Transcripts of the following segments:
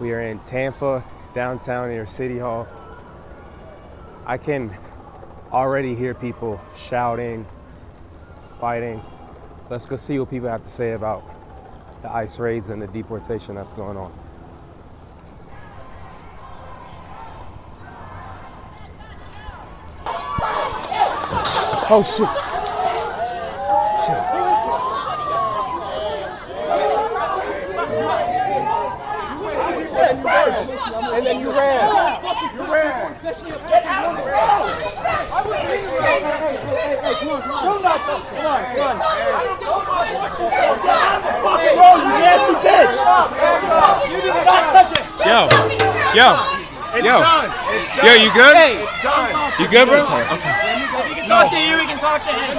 We are in Tampa, downtown near City Hall. I can already hear people shouting, fighting. Let's go see what people have to say about the ICE raids and the deportation that's going on. Oh shit. And then you ran. You ran. Do not touch him. Come on, come on. You do not touch it. It's done. It's done. Yo, you good? Hey, it's done. You good, bro? Okay. He can talk to you, he can talk to him.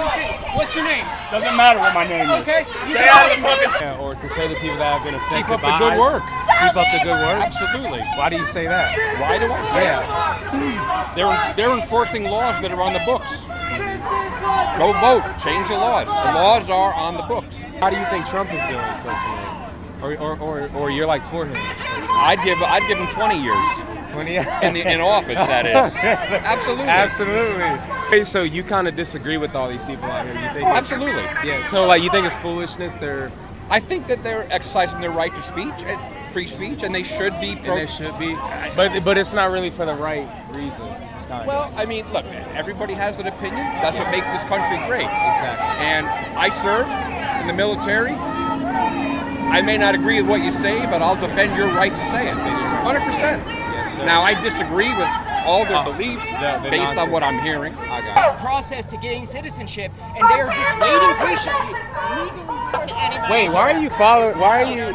What's your name? Doesn't matter what my name is. Okay. Stay out of the fucking. Yeah, or to say to people that have been affected Keep up by the good ICE, work. Keep up the good work. Absolutely. Why do you say that? Why do I say Yeah. that? They're enforcing laws that are on the books. Go vote. Change the laws. The laws are on the books. How do you think Trump is doing personally? Or you're like for him? I'd give him 20 years 20 in office. That is. Absolutely. Absolutely. Hey, so you kind of disagree with all these people out here? You think? Absolutely. Yeah. So like, you think it's foolishness? I think that they're exercising their right to speech, free speech, and they should be. And they should be. But it's not really for the right reasons. Kind Well, I mean, look, everybody has an opinion. That's what makes this country great. Exactly. And I served in the military. I may not agree with what you say, but I'll defend your right to say it. 100%. Yes, sir. Now, I disagree with all their beliefs the based on what I'm hearing. I got Process to getting citizenship, and they are just waiting patiently. Wait, why are you following? Why are you?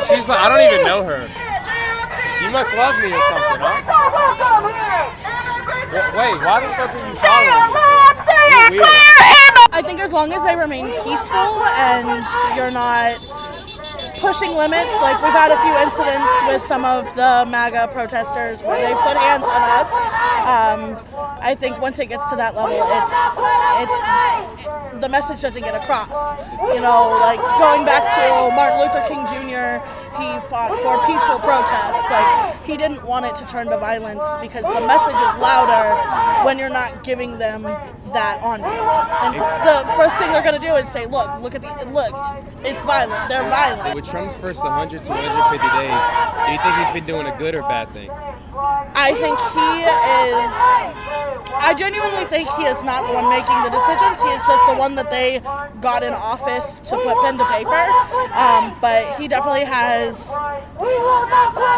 She's like, I don't even know her. You must love me or something, huh? Wait, why the fuck are you following me? You're weird. I think as long as they remain peaceful and you're not pushing limits, like we've had a few incidents with some of the MAGA protesters where they've put hands on us. I think once it gets to that level, it's the message doesn't get across. You know, like going back to Martin Luther King Jr., he fought for peaceful protests. Like he didn't want it to turn to violence because the message is louder when you're not giving them that on you. And the first thing they're gonna do is say, look at it's violent. They're violent. With Trump's first 100 to 150 days, do you think he's been doing a good or bad thing? I think I genuinely think he is not the one making the decisions. He is just the one that they got in office to put pen to paper. But he definitely has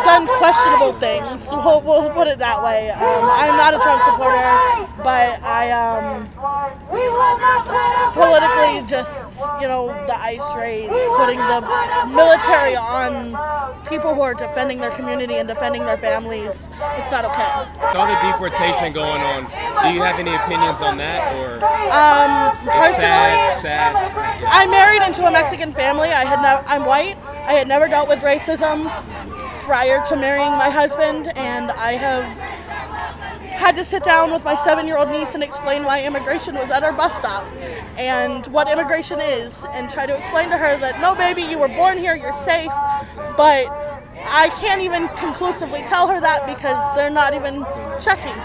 done questionable things. We'll put it that way. I'm not a Trump supporter, but politically just, the ICE raids, putting the military on people who are defending their community and defending their families, it's not okay. With all the deportation going on, do you have any opinions on that, or? Personally, sad. Yeah. I'm married into a Mexican family. I'm white. I had never dealt with racism prior to marrying my husband, and I have had to sit down with my 7-year-old niece and explain why immigration was at our bus stop and what immigration is, and try to explain to her that, no, baby, you were born here, you're safe, but I can't even conclusively tell her that because they're not even checking.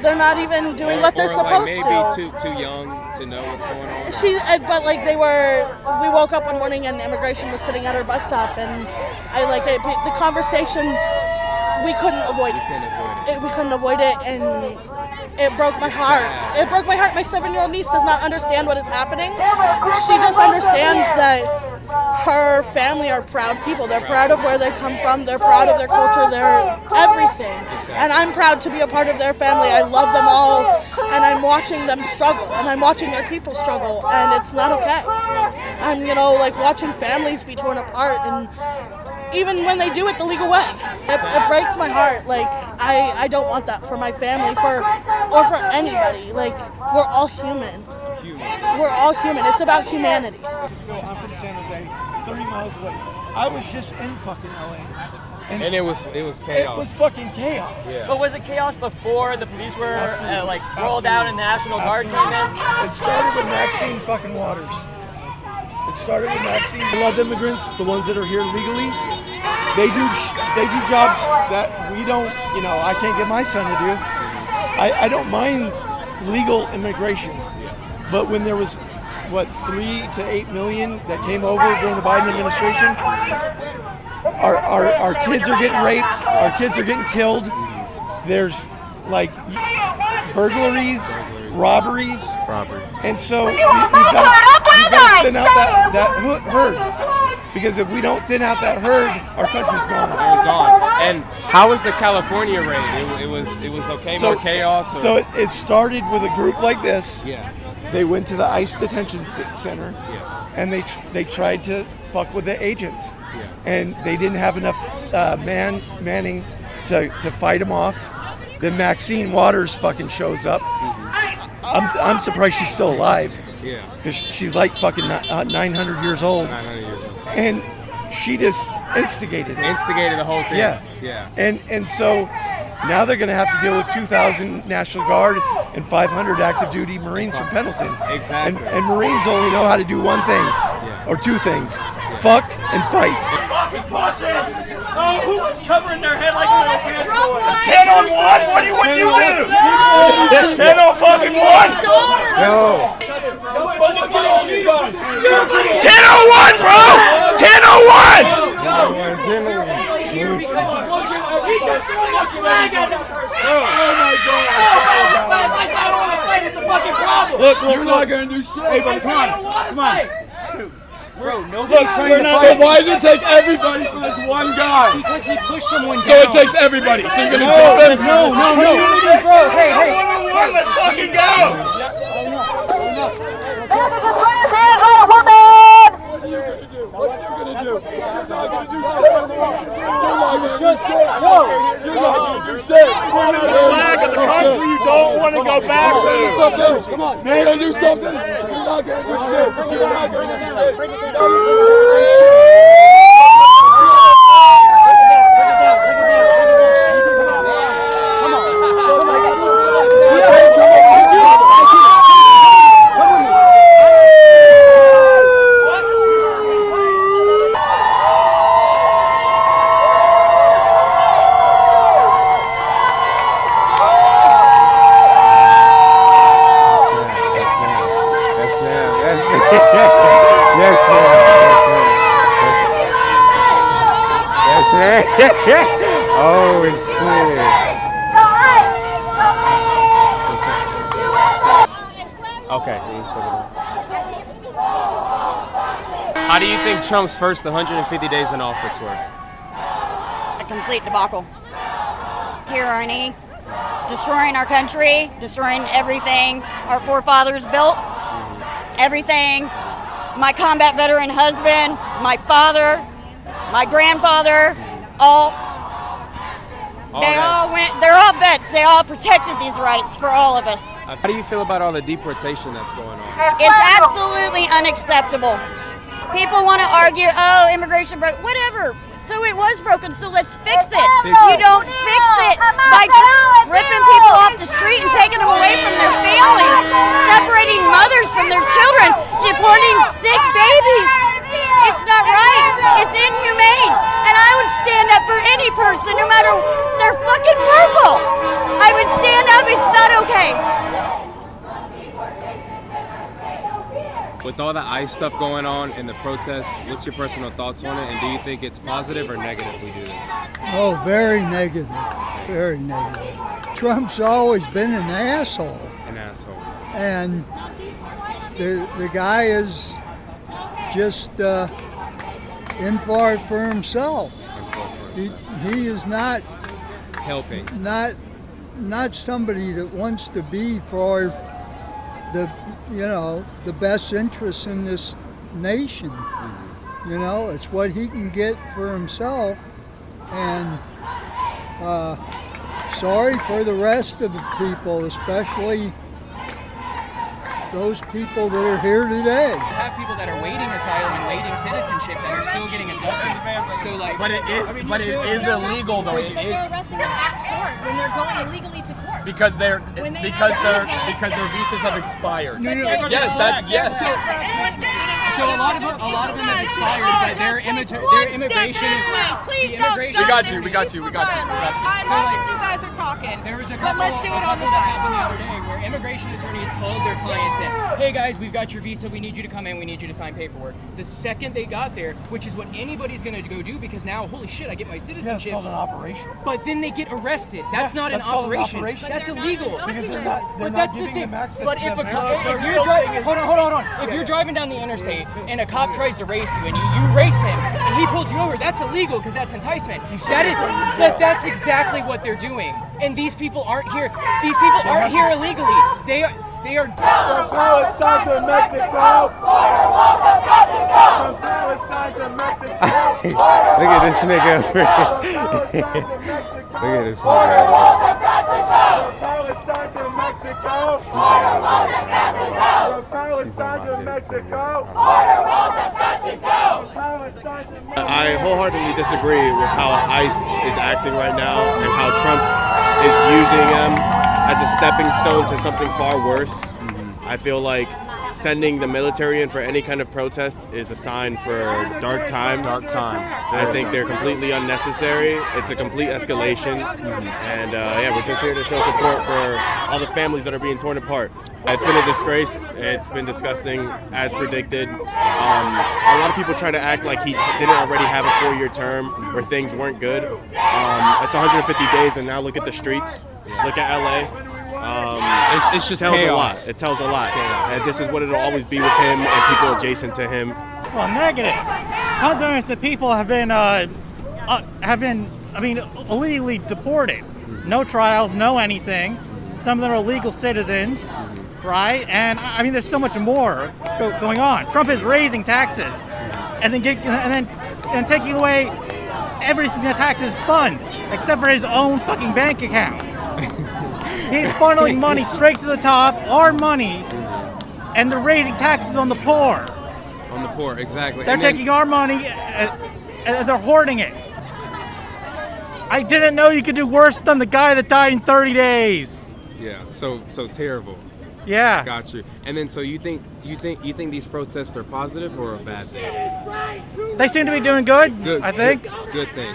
They're not even doing what they're supposed to. Maybe too young to know what's going on. We woke up one morning and immigration was sitting at her bus stop, and the conversation, we couldn't avoid it. We couldn't avoid it, and it broke my heart. Sad. It broke my heart. My 7-year-old niece does not understand what is happening. She just understands that her family are proud people. They're proud of where they come from. They're proud of their culture. They're everything. And I'm proud to be a part of their family. I love them all, and I'm watching them struggle, and I'm watching their people struggle, and it's not okay. I'm, watching families be torn apart, and even when they do it the legal way. It breaks my heart. I don't want that for my family, or for anybody. We're all human. We're all human. It's about humanity. I'm from San Jose, 30 miles away. I was just in fucking LA. And it was chaos. It was fucking chaos. Yeah. But was it chaos before the police were rolled out and the National Guard came in? It started with Maxine fucking Waters. I love immigrants, the ones that are here legally. They do jobs that we don't. You know, I can't get my son to do. I don't mind legal immigration, but when there was what 3 to 8 million that came over during the Biden administration, our kids are getting raped, our kids are getting killed. There's like burglaries, robberies, and so we've got to thin out that herd. Because if we don't thin out that herd, our country's gone. It's gone. And how was the California raid? It was okay, more chaos? Or? So it started with a group like this. Yeah. They went to the ICE detention center, and they tried to fuck with the agents. Yeah. And they didn't have enough manning to fight them off. Then Maxine Waters fucking shows up. I'm surprised she's still alive. Yeah. Because she's like fucking 900 years old. 900 years old. And she just instigated it. Instigated the whole thing. Yeah. And so now they're going to have to deal with 2,000 National Guard and 500 active duty Marines from Pendleton. Exactly. And Marines only know how to do one thing, or two things: fuck and fight. Fucking pussies! Oh, who was covering their head like a little kid? 10 on 1? What do you do? 10 on fucking 1? No. 10-01, bro! 10-01! He just threw a lucky leg at that person. Oh my God! If I say I don't want to fight, it's a fucking problem. Look, you're not gonna do shit. Hey, but come on. Bro, nobody's trying to So fight. why does it take everybody for this one guy? Because he pushed someone down. So it takes everybody. So you're gonna jump in? No. Bro, hey. Let's fucking go! What are you gonna do? You're not gonna do shit. You're not gonna do shit. No, you're not gonna do shit. You're not the flag of the country you don't want to go back to. Come on, man, gonna do something. You're not gonna do shit. You're not gonna do Oh shit. Okay. How do you think Trump's first 150 days in office were? A complete debacle. Tyranny, destroying our country, destroying everything our forefathers built, everything. My combat veteran husband, my father, my grandfather, they're all vets. They all protected these rights for all of us. How do you feel about all the deportation that's going on? It's absolutely unacceptable. People want to argue, oh, immigration broke, whatever. So it was broken, so let's fix it. You don't fix it by just ripping people off the street and taking them away from their families, separating mothers from their children, deporting sick babies. It's not right. It's inhumane. And I would stand up for any person, no matter they're fucking purple. I would stand up. It's not okay. With all the ICE stuff going on and the protests, what's your personal thoughts on it? And do you think it's positive or negative we do this? Oh, very negative. Very negative. Trump's always been an asshole. An asshole. And the guy is just in for it for himself. He is not helping. Not somebody that wants to be for the best interests in this nation. You know, it's what he can get for himself, and sorry for the rest of the people, especially those people that are here today. You have people that are waiting asylum and waiting citizenship that are still getting abducted. So like, but it is illegal though. They're arresting them at court when they're going illegally to court. Because their visas have expired. yes. So So a lot of them have expired, but their immigration. Please the don't immigration- stop. We got you. I love that you guys are talking. There was a But couple, let's do it on the that side. happened the other day where immigration attorneys called their clients in. Hey guys, we've got your visa. We need you to come in. We need you to sign paperwork. The second they got there, which is what anybody's going to go do, because now, holy shit, I get my citizenship. Yeah, it's called an operation. But then they get arrested. That's not that's an called an operation. operation. That's illegal. Because they're not But that's the giving same. them access But to if the a cop, America. if you're driving, hold on. If you're driving down the interstate and a cop tries to race you and you race him and he pulls you over, that's illegal because that's enticement. That's exactly what they're doing. And these people aren't here. These people aren't here illegally. They are. From Palestine to Mexico. From Palestine to Mexico. Look at this nigga over here. Look at this nigga. From Palestine to Mexico. From Palestine to Mexico. I wholeheartedly disagree with how ICE is acting right now and how Trump is using them as a stepping stone to something far worse. I feel like sending the military in for any kind of protest is a sign for dark times. Dark times. I think they're completely unnecessary. It's a complete escalation. And we're just here to show support for all the families that are being torn apart. It's been a disgrace. It's been disgusting, as predicted. A lot of people try to act like he didn't already have a 4-year term where things weren't good. It's 150 days, and now look at the streets. Look at LA. It's just tells chaos. a lot. It tells a lot. And this is what it'll always be with him and people adjacent to him. Well, negative. Tons of innocent people have been illegally deported. No trials, no anything. Some of them are legal citizens, right? And I mean, there's so much more going on. Trump is raising taxes, and then taking away everything the taxes fund, except for his own fucking bank account. He's funneling money straight to the top, our money, and they're raising taxes on the poor. On the poor, exactly. They're taking our money and they're hoarding it. I didn't know you could do worse than the guy that died in 30 days. Yeah, so terrible. Yeah. Got you. And then, so you think these protests are positive or a bad thing? They seem to be doing good. I think. Good thing.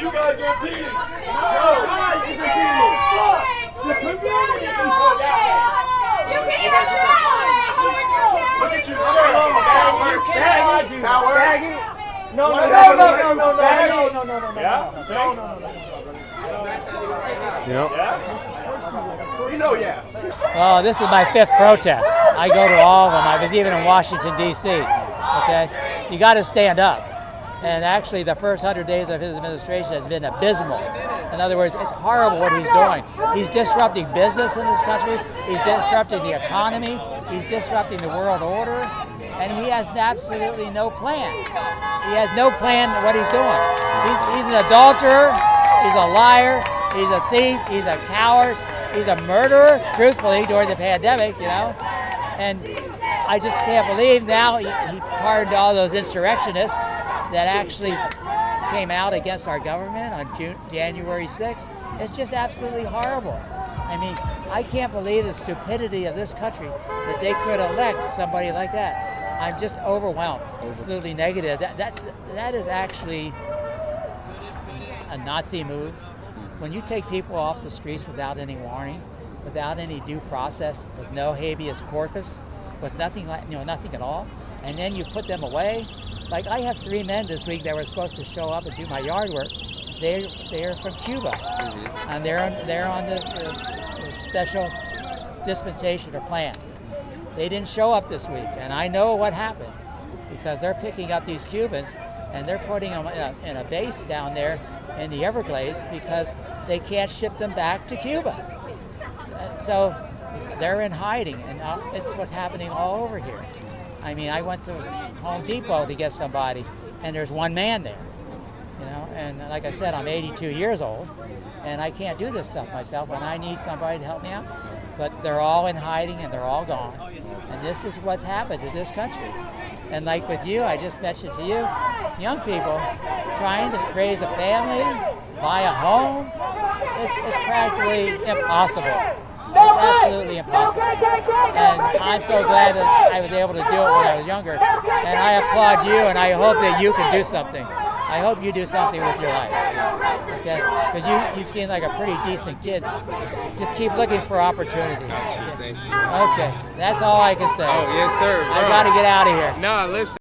You guys are beating. Look at you. No. Well, this is my 5th protest. I go to all of them. I was even in Washington, D.C. Okay? You got to stand up. And actually, the first 100 days of his administration has been abysmal. In other words, it's horrible what he's doing. He's disrupting business in this country. He's disrupting the economy. He's disrupting the world order. And he has absolutely no plan. He has no plan what he's doing. He's an adulterer. He's a liar. He's a thief. He's a coward. He's a murderer, truthfully, during the pandemic, you know. And I just can't believe now he pardoned all those insurrectionists that actually came out against our government on January 6th. It's just absolutely horrible. I mean, I can't believe the stupidity of this country that they could elect somebody like that. I'm just overwhelmed. Absolutely negative. That is actually a Nazi move. When you take people off the streets without any warning, without any due process, with no habeas corpus, with nothing at all, and then you put them away. Like, I have 3 men this week that were supposed to show up and do my yard work. They're from Cuba, and they're on the special dispensation or plan. They didn't show up this week, and I know what happened because they're picking up these Cubans and they're putting them in a base down there in the Everglades because they can't ship them back to Cuba. And so they're in hiding, and it's what's happening all over here. I mean, I went to Home Depot to get somebody, and there's one man there, you know. And like I said, I'm 82 years old, and I can't do this stuff myself, and I need somebody to help me out. But they're all in hiding, and they're all gone. And this is what's happened to this country. And like with you, I just mentioned to you, young people trying to raise a family, buy a home, it's practically impossible. It's absolutely impossible. And I'm so glad that I was able to do it when I was younger. And I applaud you, and I hope that you can do something. I hope you do something with your life. Okay? Because you seem like a pretty decent kid. Just keep looking for opportunities. Thank you. Okay. That's all I can say. Oh, yes, sir. I got to get out of here. No, listen.